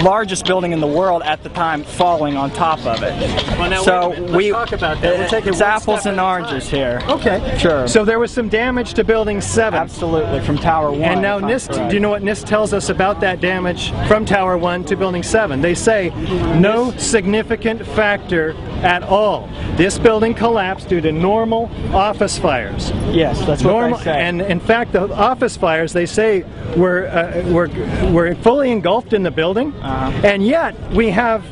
largest building in the world at the time falling on top of it. Well, now, so let's talk about that. We'll take it it's one apples step and at a oranges time. here. Okay. Sure. So there was some damage to Building 7. Absolutely, from Tower 1. And now NIST, do you know what NIST tells us about that damage from Tower 1 to Building 7? They say no significant factor at all. This building collapsed due to normal office fires. Yes, that's what they say. And in fact, the office fires, they say, were fully engulfed in the building, and yet we have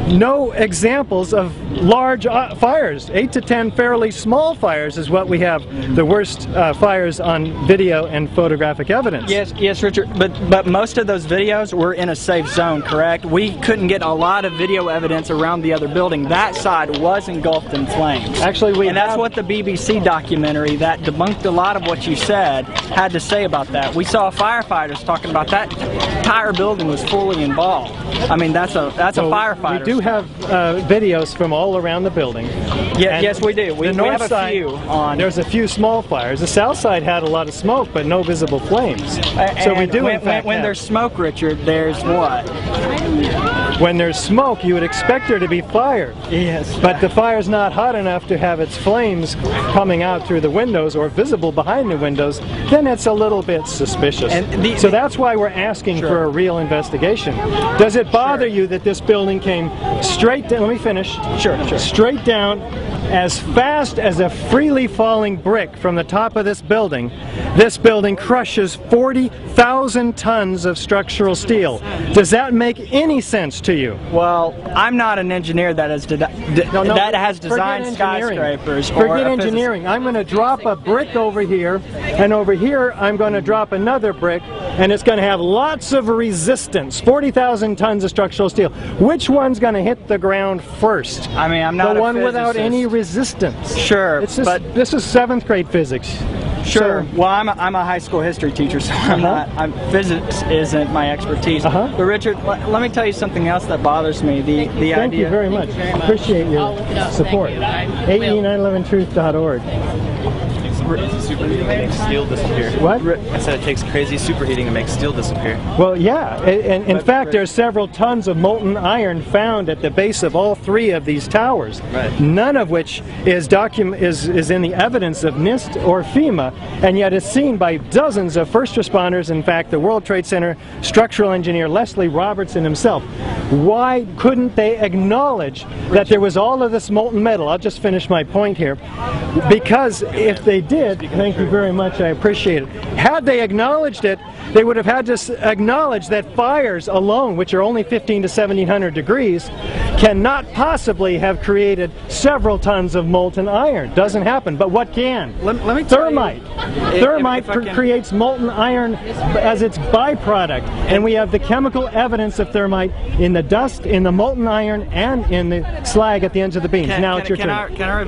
no examples of large fires. 8 to 10 fairly small fires is what we have. The worst fires on video and photographic evidence. Yes, Richard. But most of those videos were in a safe zone, correct? We couldn't get a lot of video evidence around the other building. That side was engulfed in flames. Actually, that's what the BBC documentary that debunked a lot of what you said had to say about that. We saw firefighters talking about that entire building was fully involved. I mean, that's a firefighter. We do have videos from all around the building. Yeah, yes, we do. We north have a side, few on. There's a few small fires. The south side had a lot of smoke, but no visible flames. So we do, in fact, when there's smoke, Richard, there's what? When there's smoke, you would expect there to be fire. Yes. But the fire's not hot enough to have its flames coming out through the windows or visible behind the windows. Then it's a little bit suspicious. So that's why we're asking for a real investigation. Does it bother you that this building came straight down? Let me finish. Sure. Straight down as fast as a freely falling brick from the top of this building. This building crushes 40,000 tons of structural steel. Does that make any sense to you? Well, I'm not an engineer that has designed skyscrapers. Forget engineering. I'm going to drop a brick over here, and over here I'm going to drop another brick, and it's going to have lots of resistance. 40,000 tons of structural steel. Which one's going to hit the ground first? I mean, I'm not the a one physicist. Without any resistance. Sure, but this is 7th grade physics. Sure. Well, I'm a high school history teacher, so physics isn't my expertise. But Richard, let me tell you something else that bothers me. The idea. Thank you very much. Appreciate your support. AE911truth.org. Superheating to make steel disappear. What? I said it takes crazy superheating to make steel disappear. Well, yeah, and in fact, there's several tons of molten iron found at the base of all 3 of these towers. Right. None of which is in the evidence of NIST or FEMA, and yet is seen by dozens of first responders. In fact, the World Trade Center structural engineer Leslie Robertson himself. Why couldn't they acknowledge that there was all of this molten metal? I'll just finish my point here. Because if they did, thank you very much, I appreciate it. Had they acknowledged it, they would have had to acknowledge that fires alone, which are only 15 to 1700 degrees, cannot possibly have created several tons of molten iron. Doesn't happen. But what can? Let me thermite. Thermite creates molten iron as its byproduct, and we have the chemical evidence of thermite in the dust, in the molten iron, and in the slag at the ends of the beams. Now it's your turn. Can I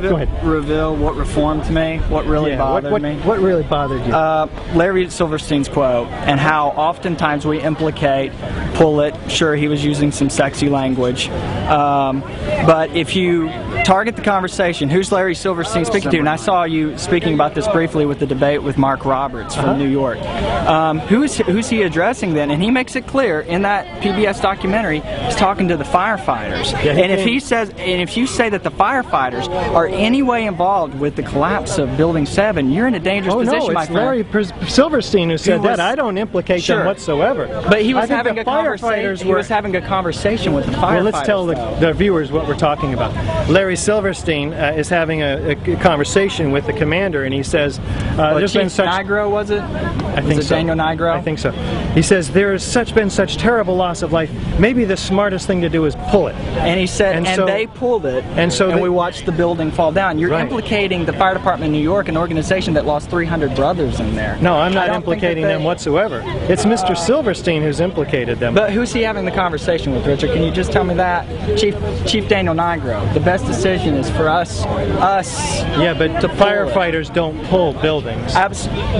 reveal what reformed me? What really bothered me? What really bothered you? Larry Silverstein's quote, and how oftentimes we implicate, pull it. Sure, he was using some sexy language, but if you target the conversation, who's Larry Silverstein speaking to? And I saw you speaking about this briefly with the debate with Mark Roberts from New York. Who's he addressing then? And he makes it clear in that PBS documentary, he's talking to the firefighters. And if he says, and if you say that the firefighters are any way involved with the collapse of Building 7, you're in a dangerous position, my friend. Larry Silverstein who said that. I don't implicate them whatsoever. But he was having a conversation. He was having a conversation with the firefighters. Well, let's tell the viewers what we're talking about. Larry Silverstein is having a conversation with the commander, and he says, "There's been such." Nigro, was it? I think so. Daniel Nigro? I think so. He says there has been such terrible loss of life. Maybe the smartest thing to do is pull it. And he said, and they pulled it, and we watched the building fall down. You're implicating the fire department in New York, an organization that lost 300 brothers in there. No, I'm not implicating them whatsoever. It's Mr. Silverstein who's implicated them. But who's he having the conversation with, Richard? Can you just tell me that? Chief Daniel Nigro. The best decision is for us. Yeah, but the firefighters don't pull buildings.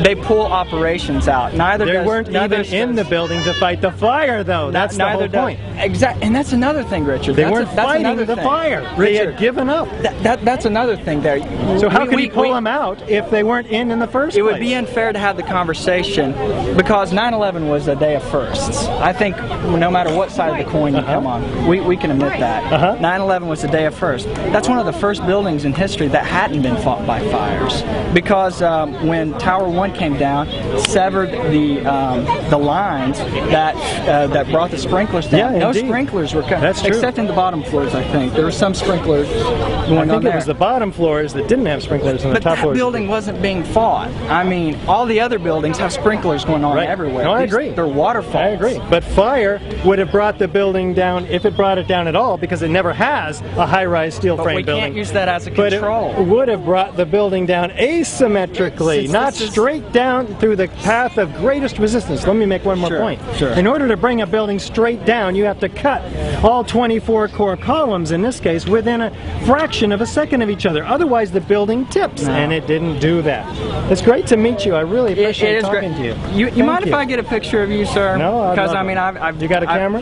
They pull operations out. They weren't even in the building to fight the fire, though. That's the whole point. Exactly, and that's another thing, Richard. They weren't fighting the fire. They had given up. That's another thing there. So how could he pull them out if they weren't in the first place? It would be unfair to have the conversation because because 9/11 was a day of firsts. I think no matter what side of the coin you come on, we can admit that. 9/11 was a day of firsts. That's one of the first buildings in history that hadn't been fought by fires, because when Tower 1 came down, severed the lines that brought the sprinklers down. Yeah, no indeed. sprinklers were cut, That's true. except in the bottom floors. I think there were some sprinklers going on I think there. it was the bottom floors that didn't have sprinklers, and the But top that floors. building wasn't being fought. I mean, all the other buildings have sprinklers going on everywhere. No, I agree. They're waterfalls. I agree. But fire would have brought the building down, if it brought it down at all, because it never has a high-rise steel But frame we building. can't use that as a But control. it would have brought the building down asymmetrically, Since not this is- straight down through the path of greatest resistance. Let me make one more point. Sure. In order to bring a building straight down, you have to cut all 24 core columns, in this case, within a fraction of a second of each other. Otherwise, the building tips, and it didn't do that. It's great to meet you. I really appreciate It is talking great. to you. You mind if I get a picture of you, sir? No, I'd because love I mean, it. I've You got a camera?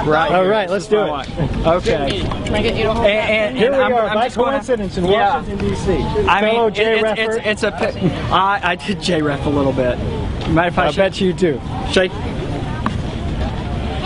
Right. All here. right, This let's is do my it. wife. Okay. Can I get you to hold And Here we I'm are, by just gonna- coincidence, in Yeah. Washington, D.C. I Fellow mean, J-Reffer. it's a. I did J-Ref a little bit. Mind if I I bet you do. shake?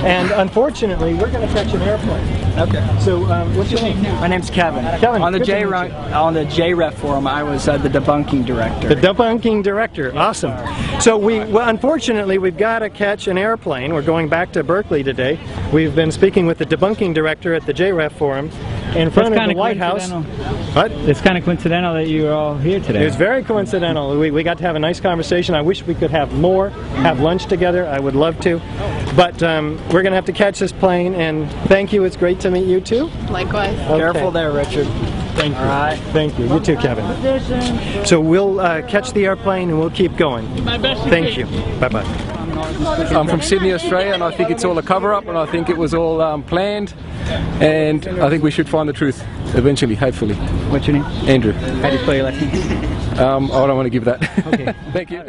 And unfortunately, we're going to catch an airplane. Okay. So, what's your name? My name's Kevin. Kevin, On the good to meet you. on the J-Ref forum, I was the debunking director. The debunking director. Awesome. So unfortunately, we've got to catch an airplane. We're going back to Berkeley today. We've been speaking with the debunking director at the JREF forum in front of the White House. What? It's kind of coincidental that you're all here today. It was very coincidental. We got to have a nice conversation. I wish we could have more, have lunch together. I would love to. But we're going to have to catch this plane, and thank you. It's great to meet you too. Likewise. Okay. Careful there, Richard. Thank you. All right. Thank you. You too, Kevin. So we'll catch the airplane and we'll keep going. Thank you. Bye-bye. I'm from Sydney, Australia, and I think it's all a cover-up, and I think it was all planned, and I think we should find the truth eventually, hopefully. What's your name? Andrew. How do you spell your last name? I don't want to give that. Okay. Thank you.